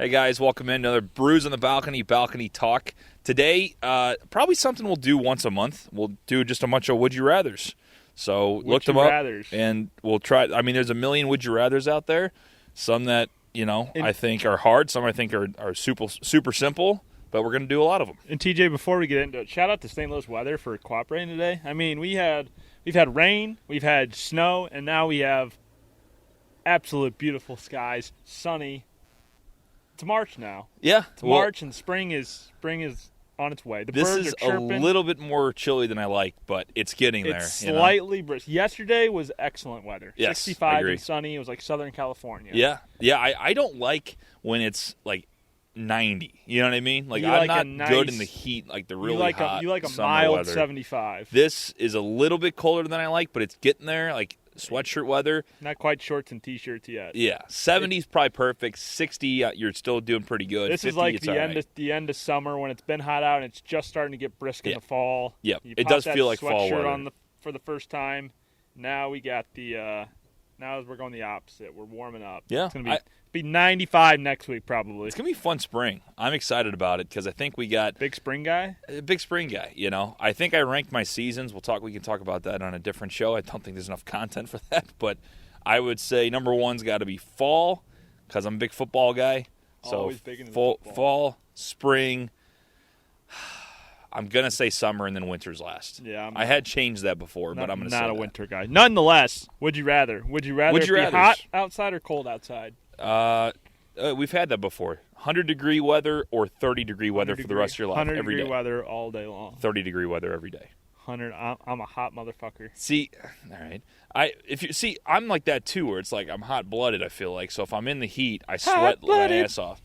Hey guys, welcome in another Brews on the Balcony Talk. Today, probably something we'll do once a month. We'll do just a bunch of Would You Rathers. So look them up, and we'll try. I mean, there's a million Would You Rathers out there. Some that I think are hard. Some I think are super simple. But we're going to do a lot of them. And TJ, before we get into it, shout out to St. Louis weather for cooperating today. I mean, we've had rain, we've had snow, and now we have absolute beautiful skies, sunny. It's March now. Yeah, it's March, and spring is on its way. The birds are chirping. This is a little bit more chilly than I like, but it's getting there. It's slightly brisk. Yesterday was excellent weather. Yes, 65 and sunny. It was like Southern California. Yeah. I don't like when it's like 90. You know what I mean? Like, I'm not good in the heat, like the really hot. You like a summer mild weather. 75. This is a little bit colder than I like, but it's getting there. Like sweatshirt weather. Not quite shorts and t-shirts yet. Yeah, 70's probably perfect. 60, you're still doing pretty good. This 50, is like the end of summer when it's been hot out and it's just starting to get brisk in the fall. Yeah, it does feel like fall weather. For the first time. Now we got now we're going the opposite. We're warming up. Yeah, it's gonna be 95 next week probably. It's gonna be fun spring. I'm excited about it because I think we got big spring guy. I think I ranked my seasons. We can talk about that on a different show. I don't think there's enough content for that, but I would say number one's got to be fall because I'm a big football guy. So always big into football. Fall, spring. I'm going to say summer and then winter's last. Yeah, I had changed that before, but I'm going to say not a winter guy. Nonetheless, would you rather? Would you rather be hot outside or cold outside? We've had that before. 100-degree weather or 30-degree weather for the rest of your life. 100-degree weather all day long. 30-degree weather every day. 100. I'm a hot motherfucker. See, all right. I'm like that too, where it's like I'm hot-blooded. I feel like so if I'm in the heat, I sweat my ass off.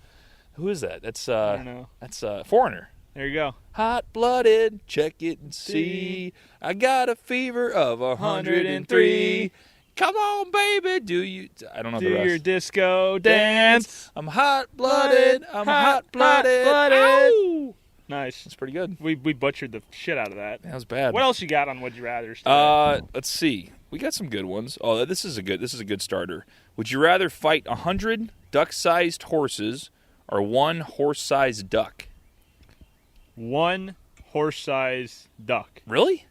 Who is that? That's I don't know. That's Foreigner. There you go. Hot-blooded, check it and see. I got a fever of 103. Come on, baby, I don't know the rest. Do your disco dance. I'm hot-blooded. Hot-blooded. Ow! Nice. That's pretty good. We butchered the shit out of that. That was bad. What else you got on Would You Rather? Let's see. We got some good ones. Oh, this is a good starter. Would you rather fight 100 duck-sized horses or one horse-sized duck? One horse-sized duck. Really?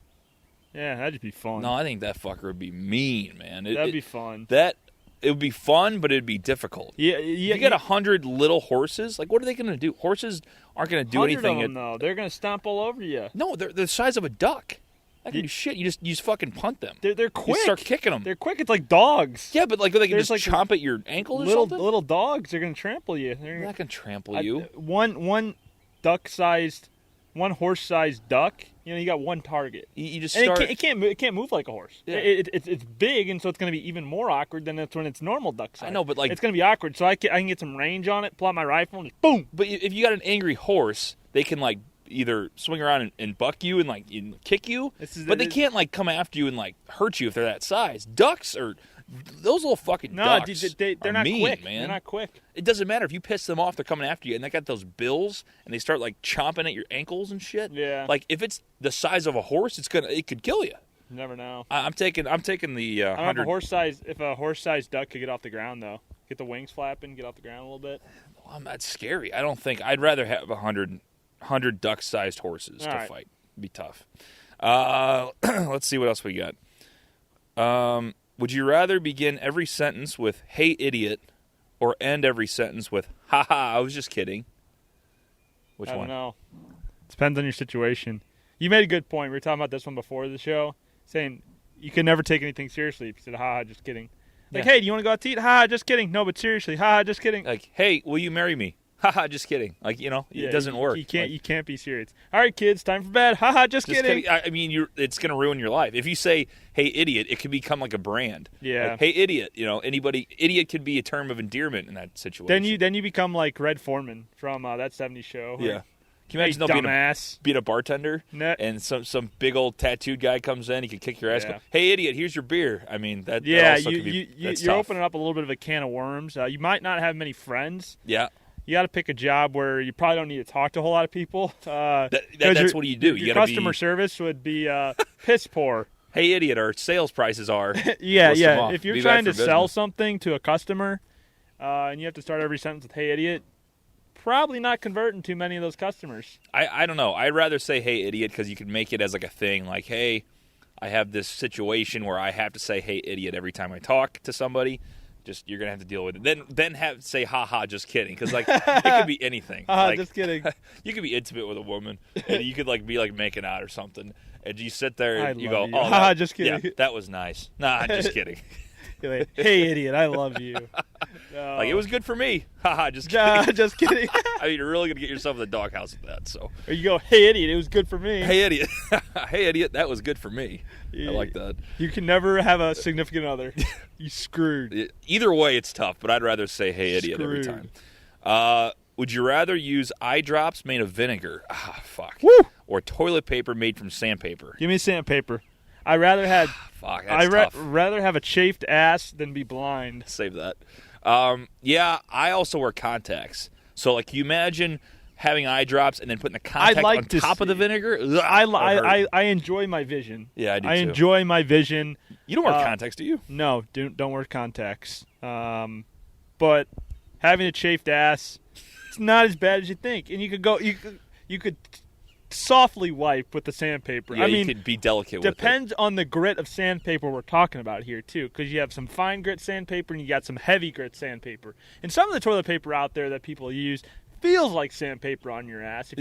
Yeah, that'd be fun. No, I think that fucker would be mean, man. That'd be fun. It would be fun, but it'd be difficult. Yeah. You get 100 little horses. Like, what are they going to do? Horses aren't going to do anything. 100 of them, though. They're going to stomp all over you. No, they're the size of a duck. That can do shit. You just fucking punt them. They're quick. You start kicking them. They're quick. It's like dogs. Yeah, but like they can just chomp at your ankle or something. Little dogs. They're going to trample you. They're not going to trample you. One horse-sized duck. You got one target. You just start. It can't move like a horse. Yeah. It's big, and so it's going to be even more awkward than it's when it's normal duck size. I know, but like it's going to be awkward. So I can get some range on it, pull out my rifle, and just boom. But if you got an angry horse, they can like either swing around and buck you and like kick you, but they can't like come after you and like hurt you if they're that size. Ducks are. Those little fucking ducks they're not mean, quick, man. They're not quick. It doesn't matter if you piss them off; they're coming after you, and they got those bills, and they start like chomping at your ankles and shit. Yeah. Like if it's the size of a horse, it could kill you. You never know. I'm taking the 100. If a horse-sized duck could get off the ground though, get the wings flapping, get off the ground a little bit. Well, that's scary. I don't think I'd rather have 100 duck-sized horses to fight. It'd be tough. Let's see what else we got. Would you rather begin every sentence with, hey, idiot, or end every sentence with, ha ha, I was just kidding? Which one? I don't know. Depends on your situation. You made a good point. We were talking about this one before the show, saying you can never take anything seriously if you said, ha ha, just kidding. Like, hey, do you want to go out to eat? Ha ha, just kidding. No, but seriously, ha ha, just kidding. Like, hey, will you marry me? Haha, just kidding. Like, it doesn't work. You can't be serious. All right, kids, time for bed. Haha, just kidding. I mean, it's going to ruin your life. If you say, hey, idiot, it could become like a brand. Yeah. Like, hey, idiot, idiot could be a term of endearment in that situation. Then you become like Red Foreman from that 70s show. Yeah. Can you imagine being a bartender and some big old tattooed guy comes in, he can kick your ass. Yeah. Go, hey, idiot, here's your beer. I mean, that also could be you're opening up a little bit of a can of worms. You might not have many friends. Yeah. You got to pick a job where you probably don't need to talk to a whole lot of people. That's what you do. Your customer service would be piss poor. Hey, idiot, our sales prices are. yeah. If you're trying to sell something to a customer and you have to start every sentence with, hey, idiot, probably not converting too many of those customers. I don't know. I'd rather say, hey, idiot, because you can make it as like a thing. Like, hey, I have this situation where I have to say, hey, idiot, every time I talk to somebody. Just you're going to have to deal with it. Then say, ha, just kidding. Because, like, it could be anything. Like, just kidding. You could be intimate with a woman, and you could, like, be, like, making out or something. And you sit there and you go, oh, just kidding. Yeah, that was nice. Nah, just kidding. You're like, hey, idiot, I love you. No. Like, it was good for me. Haha, just kidding. Just kidding. I mean, you're really going to get yourself in the doghouse with that. So. Or you go, hey, idiot, it was good for me. Hey, idiot. Hey, idiot, that was good for me. I like that. You can never have a significant other. You screwed. Either way, it's tough, but I'd rather say, hey, idiot, every time. Would you rather use eye drops made of vinegar? Ah, fuck. Woo! Or toilet paper made from sandpaper? Give me sandpaper. I'd rather have. Fuck, that's tough. Rather have a chafed ass than be blind. Save that. Yeah, I also wear contacts. So, like, you imagine having eye drops and then putting the contact on top of the vinegar? I enjoy my vision. Yeah, I do too. I enjoy my vision. You don't wear contacts, do you? No, don't wear contacts. But having a chafed ass, it's not as bad as you think. And you could softly wipe with the sandpaper. Yeah, I mean, you could be delicate with it. Depends on the grit of sandpaper we're talking about here, too, because you have some fine grit sandpaper and you got some heavy grit sandpaper. And some of the toilet paper out there that people use feels like sandpaper on your ass. If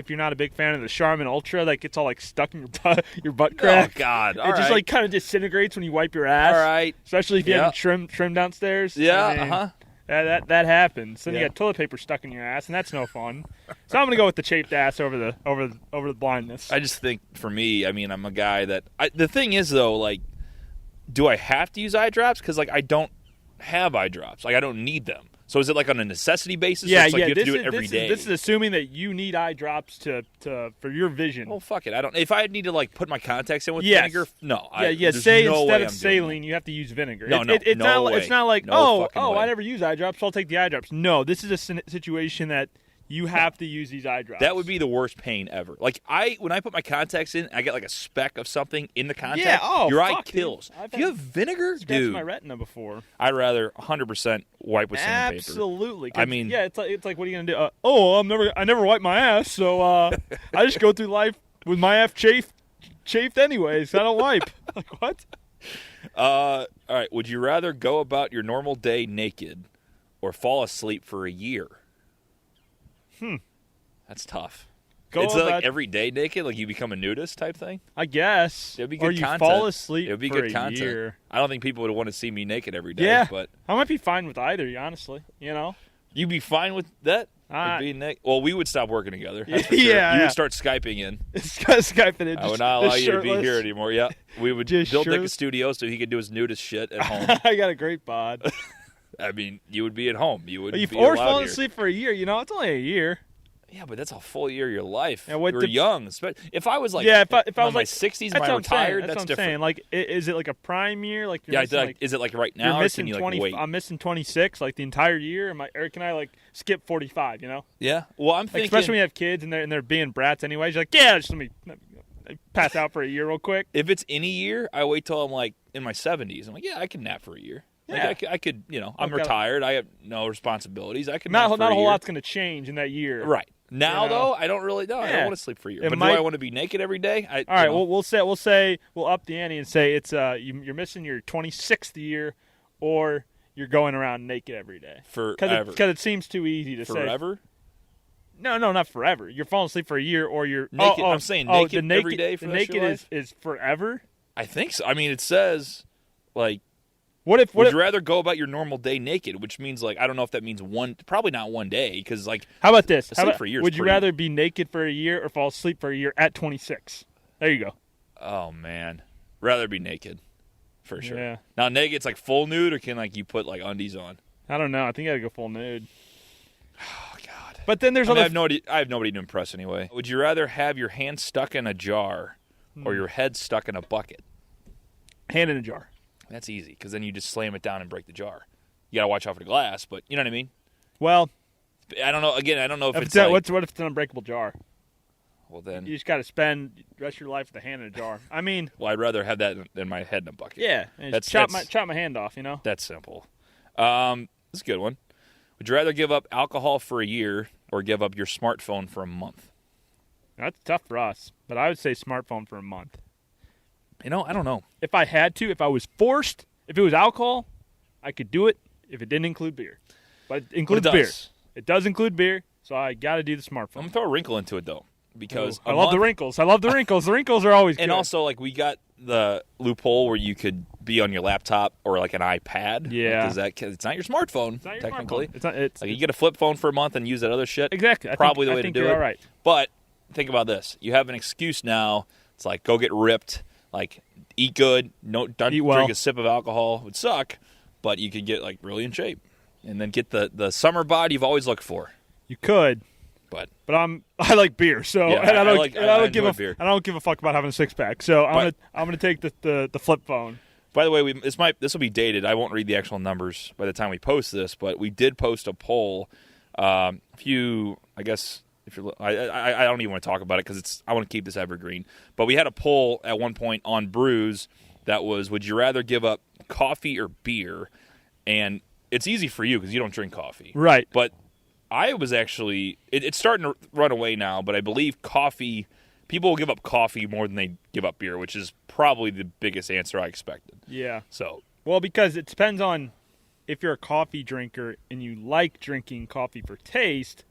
you're not a big fan of the Charmin Ultra, like it's all like stuck in your butt crack. Oh God! It just like kind of disintegrates when you wipe your ass. All right. Especially if you have trim downstairs. Yeah. I mean, that happens. Then you got toilet paper stuck in your ass, and that's no fun. So I'm gonna go with the chafed ass over the blindness. I just think for me, I mean, I'm a guy that. The thing is though, like, do I have to use eye drops? Because like I don't have eye drops. Like I don't need them. So is it like on a necessity basis? Yeah, so it's like you have to do it every day. This is assuming that you need eye drops for your vision. Well, fuck it. I don't. If I need to like put my contacts in with vinegar, no. Say instead of saline, you have to use vinegar. No, it's no not, way. It's not like way. I never use eye drops, so I'll take the eye drops. No, this is a situation that you have to use these eye drops. That would be the worst pain ever. Like when I put my contacts in, I get like a speck of something in the contact. Yeah, your eye kills. If you have vinegar, dude, my retina before. I'd rather 100% wipe with sandpaper. Absolutely. I mean, yeah, it's like what are you gonna do? I never wipe my ass, so I just go through life with my ass chafed anyways. I don't wipe. Like what? All right. Would you rather go about your normal day naked, or fall asleep for a year? That's tough. It's like every day naked, like you become a nudist type thing. I guess. It'd be good content. Fall asleep. It'd be for good content. Year. I don't think people would want to see me naked every day. Yeah, but I might be fine with either. Honestly, you'd be fine with that. Being naked. Well, we would stop working together. That's for sure. Yeah, you would start Skyping in. Skyping in. I would not allow you to be here anymore. Yeah, we would build Nick a studio so he could do his nudist shit at home. I got a great bod. I mean, you would be at home. You would. Or falling asleep for a year. It's only a year. Yeah, but that's a full year of your life. Yeah, you're young. If I was like, if I was my like 60s, am I retired? That's what I'm different. saying. Like, is it like a prime year? Like, is it like right now? You're missing or can you 20. Like, wait? I'm missing 26, like the entire year. Or can I like skip 45? Yeah. Well, I'm thinking, especially when you have kids and they're being brats anyways. You're like, yeah, just let me pass out for a year real quick. If it's any year, I wait till I'm like in my 70s. I'm like, yeah, I can nap for a year. Yeah. Like I could, I'm retired. I have no responsibilities. I can not nap for a whole lot's going to change in that year. Right. Now though, I don't really know. I don't want to sleep for a year. But do I want to be naked every day? All right. Well, we'll up the ante and say it's you're missing your 26th year, or you're going around naked every day forever. Because it seems too easy to say forever. No, not forever. You're falling asleep for a year, or you're naked. I'm saying naked every day for the naked is forever. I think so. I mean, it says like. Would you rather go about your normal day naked, which means like I don't know if that means probably not one day because like how about this? For a year would you rather be naked for a year or fall asleep for a year at 26? There you go. Oh man, rather be naked for sure. Yeah. Now naked, it's like full nude, or can like you put like undies on? I don't know. I think I gotta go full nude. Oh God. But then there's I have nobody to impress anyway. Would you rather have your hand stuck in a jar or your head stuck in a bucket? Hand in a jar. That's easy, because then you just slam it down and break the jar. You got to watch out for the glass, but you know what I mean? Well, I don't know. Again, I don't know if it's like... What if it's an unbreakable jar? Well, then... You just got to spend the rest of your life with a hand in a jar. I mean... Well, I'd rather have that than my head in a bucket. Yeah. Chop my hand off, That's simple. This is a good one. Would you rather give up alcohol for a year or give up your smartphone for a month? That's tough for us, but I would say smartphone for a month. I don't know. If I had to, if I was forced, if it was alcohol, I could do it if it didn't include beer. But it includes beer. It does include beer, so I got to do the smartphone. I'm going to throw a wrinkle into it, though, because I love the wrinkles. The wrinkles are always good. And also, like, we got the loophole where you could be on your laptop or, like, an iPad. Yeah. It's not your smartphone, it's not your technically. Smartphone. It's you get a flip phone for a month and use that other shit. Exactly. Probably the way to do it. All right. But think about this. You have an excuse now. It's like, go get ripped. Like, eat good. Don't drink a sip of alcohol. It would suck, but you could get, like, really in shape. And then get the summer bod you've always looked for. You could, but I like beer, so yeah, and I don't give a fuck about having a 6-pack. So I'm gonna take the flip phone. By the way, this will be dated. I won't read the actual numbers by the time we post this, but we did post a poll. I guess if you're, I don't even want to talk about it because I want to keep this evergreen. But we had a poll at one point on Brews that was: would you rather give up coffee or beer? And it's easy for you because you don't drink coffee. Right. But I was actually it's starting to run away now, but I believe people will give up coffee more than they give up beer, which is probably the biggest answer I expected. Yeah. So, well, because it depends on if you're a coffee drinker and you like drinking coffee for taste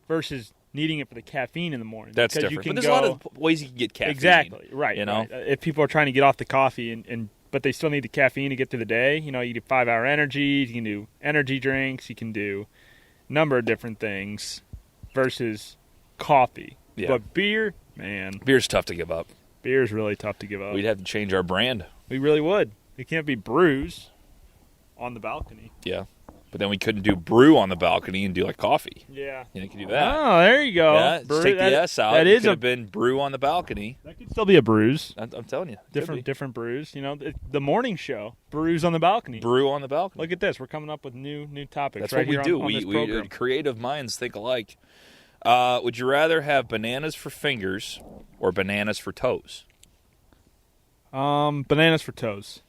versus needing it for the caffeine in the morning. That's different. But there's a lot of ways you can get caffeine. Exactly. Right. You know? Right. If people are trying to get off the coffee but they still need the caffeine to get through the day. You do 5-hour energies. You can do energy drinks. You can do a number of different things versus coffee. Yeah. But beer, man. Beer's tough to give up. Beer's really tough to give up. We'd have to change our brand. We really would. It can't be Brews on the balcony. Yeah. But then we couldn't do brew on the balcony and do like coffee. Yeah. You can do that. Oh, there you go. Yeah, just take the S out. It could have been brew on the balcony. That could still be a Brews. I'm telling you. Different brews. The morning show. Brews on the balcony. Brew on the balcony. Look at this. We're coming up with new topics. That's right what we do. We creative minds think alike. Would you rather have bananas for fingers or bananas for toes? Bananas for toes.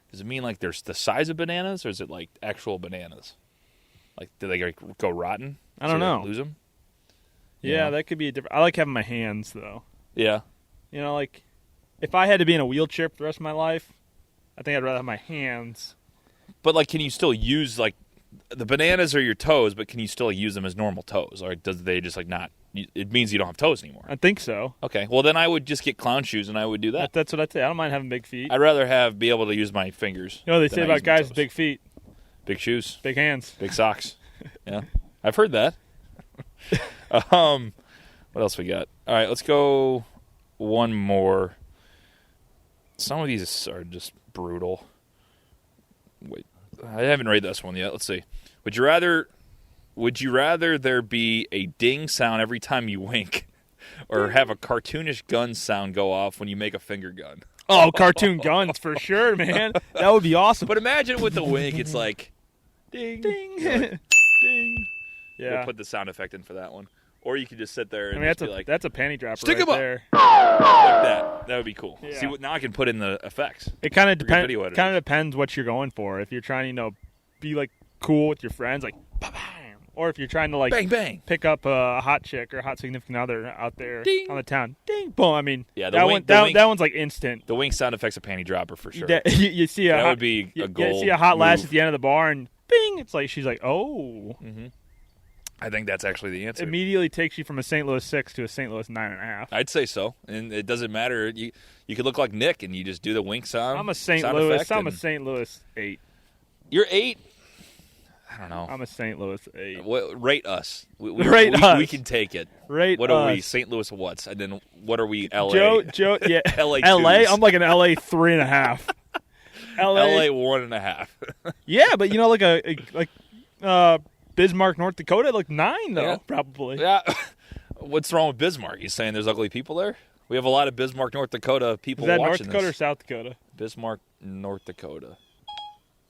Does it mean like there's the size of bananas, or is it like actual bananas? Like, do they go rotten? I don't know. Lose them? Yeah, that could be a different. I like having my hands though. Yeah. Like if I had to be in a wheelchair for the rest of my life, I think I'd rather have my hands. But like, can you still use like the bananas are your toes? But can you still use them as normal toes, or does they just like not? It means you don't have toes anymore. I think so. Okay. Well, then I would just get clown shoes, and I would do that. That's what I'd say. I don't mind having big feet. I'd rather be able to use my fingers. They say about guys with big feet. Big shoes. Big hands. Big socks. Yeah. I've heard that. What else we got? All right, let's go one more. Some of these are just brutal. Wait. I haven't read this one yet. Let's see. Would you rather there be a ding sound every time you wink or have a cartoonish gun sound go off when you make a finger gun? Oh, cartoon guns for sure, man. That would be awesome. But imagine with the wink, it's like, ding, ding, like, ding. Yeah. We'll put the sound effect in for that one. Or you could just sit there and be like, that's a panty dropper stick right 'em up. there. Like that. That would be cool. Yeah. See, now I can put in the effects. It kind of depends what you're going for. If you're trying to, be like cool with your friends, like, bam, or if you're trying to like bang bang pick up a hot chick or a hot significant other out there ding. on the town, ding, boom. I mean, yeah, that one's like instant. The wink sound effect's a panty dropper for sure. You see that would be a goal. You see a hot lass at the end of the bar and bing, it's like she's like, oh. Mm-hmm. I think that's actually the answer. Immediately takes you from a St. Louis 6 to a St. Louis 9.5. I'd say so, and it doesn't matter. You could look like Nick, and you just do the wink sound. I'm a St. Louis 8. You're 8. I don't know. I'm a St. Louis 8. Rate us. Rate us. We can take it. Rate what us. Are we? St. Louis what's? And then what are we? LA. Joe. Yeah. LA. LA. I'm like an LA 3.5. LA 1.5. Yeah, but like Bismarck, North Dakota, like 9 though, probably. Yeah. What's wrong with Bismarck? You saying there's ugly people there? We have a lot of Bismarck, North Dakota people watching this. Is that North Dakota or South Dakota? Bismarck, North Dakota.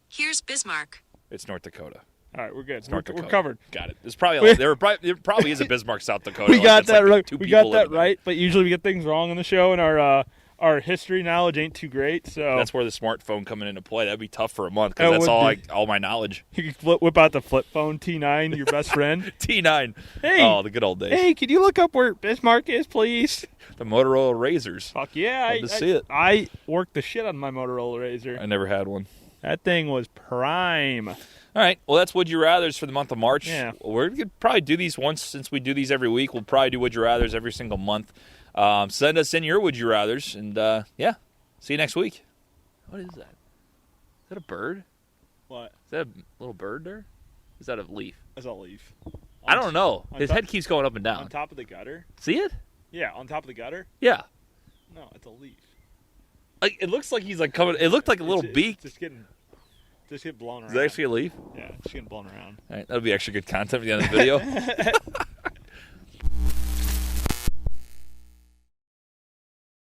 Here's Bismarck. It's North Dakota. All right, we're good. We're covered. Got it. There's probably there probably is a Bismarck, South Dakota. We got that right. We got that right. But usually we get things wrong on the show, and our our history knowledge ain't too great, so That's where the smartphone coming into play. That'd be tough for a month because that's all my knowledge. You could whip out the flip phone T9, your best friend. T9. Hey, oh, the good old days. Hey, can you look up where Bismarck is, please? The Motorola Razors. Fuck yeah! Love to see it. I worked the shit on my Motorola Razor. I never had one. That thing was prime. All right. Well, that's Would You Rathers for the month of March. Yeah. We're going to probably do these once since we do these every week. We'll probably do Would You Rathers every single month. Send us in your Would You Rathers. And, yeah, see you next week. What is that? Is that a bird? What? Is that a little bird there? Is that a leaf? That's a leaf. I don't know. His head keeps going up and down. On top of the gutter? See it? Yeah, on top of the gutter? Yeah. No, it's a leaf. Like, it looks like he's like coming. It looked like a little beak. Just getting blown around. Is that actually a leaf? Yeah, just getting blown around. All right, that'll be extra good content at the end of the video.